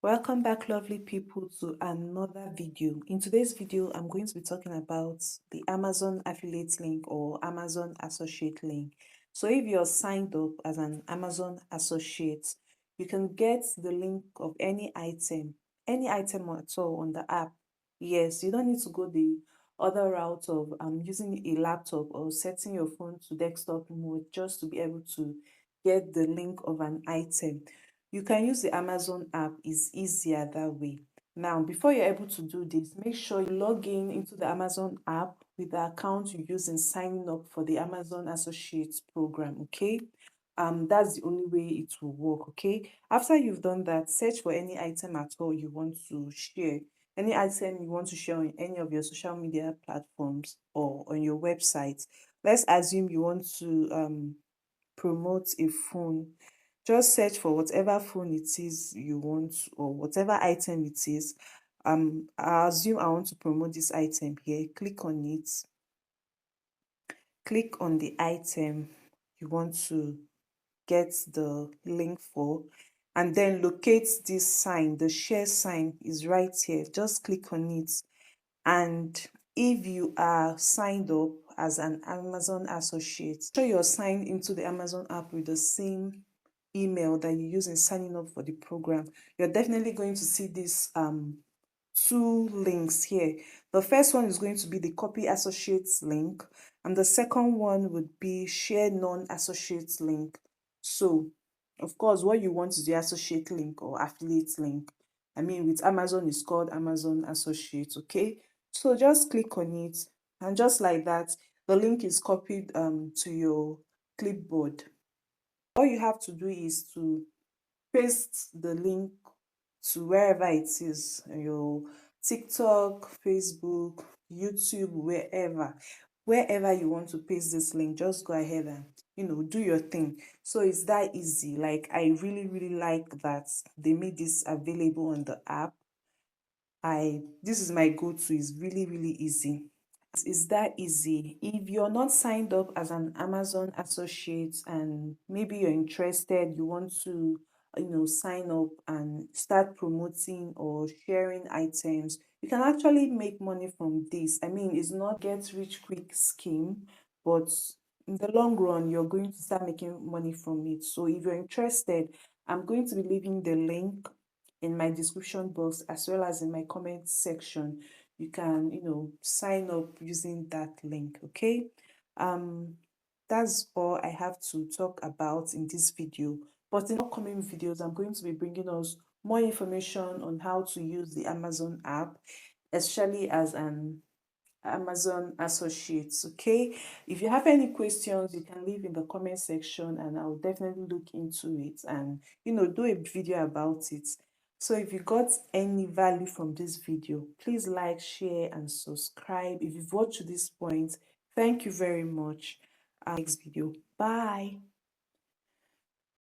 Welcome back, lovely people, to another video. In today's video, I'm going to be talking about the Amazon affiliate link or Amazon associate link. So if you're signed up as an Amazon associate, you can get the link of any item at all on the app. Yes, you don't need to go the other route of using a laptop or setting your phone to desktop mode just to be able to get the link of an item. You can use the Amazon app, is easier that way. Now, before you're able to do this, make sure you log in into the Amazon app with the account you use in signing up for the Amazon Associates program, okay? That's the only way it will work, okay? After you've done that, search for any item at all you want to share. Any item you want to share on any of your social media platforms or on your website. Let's assume you want to promote a phone. Just search for whatever phone it is you want or whatever item it is. I assume I want to promote this item here. Click on it. Click on the item you want to get the link for, and then locate this sign. The share sign is right here. Just click on it. And if you are signed up as an Amazon associate, sure you're signed into the Amazon app with the same email that you use in signing up for the program. You're definitely going to see these two links here. The first one is going to be the copy associates link, and the second one would be share non-associates link. So, of course, what you want is the associate link or affiliate link. I mean, with Amazon, it's called Amazon Associates, okay? So just click on it, and just like that, the link is copied to your clipboard. All you have to do is to paste the link to wherever it is, your TikTok, Facebook, YouTube, wherever you want to paste this link. Just go ahead and do your thing. So it's that easy. Like, I really like that they made this available on the app. This is my go-to. It's really easy. It's that easy. If you're not signed up as an Amazon associate and maybe you're interested, you want to sign up and start promoting or sharing items, you can actually make money from this. I mean, it's not get rich quick scheme, but in the long run you're going to start making money from it. So if you're interested, I'm going to be leaving the link in my description box as well as in my comment section. You can sign up using that link, okay? um that's all I have to talk about in this video, but in upcoming videos I'm going to be bringing us more information on how to use the Amazon app, especially as an Amazon associates, okay? If you have any questions, you can leave in the comment section and I'll definitely look into it and do a video about it. So if you got any value from this video, please like, share and subscribe. If you've watched to this point, thank you very much. Next video. Bye.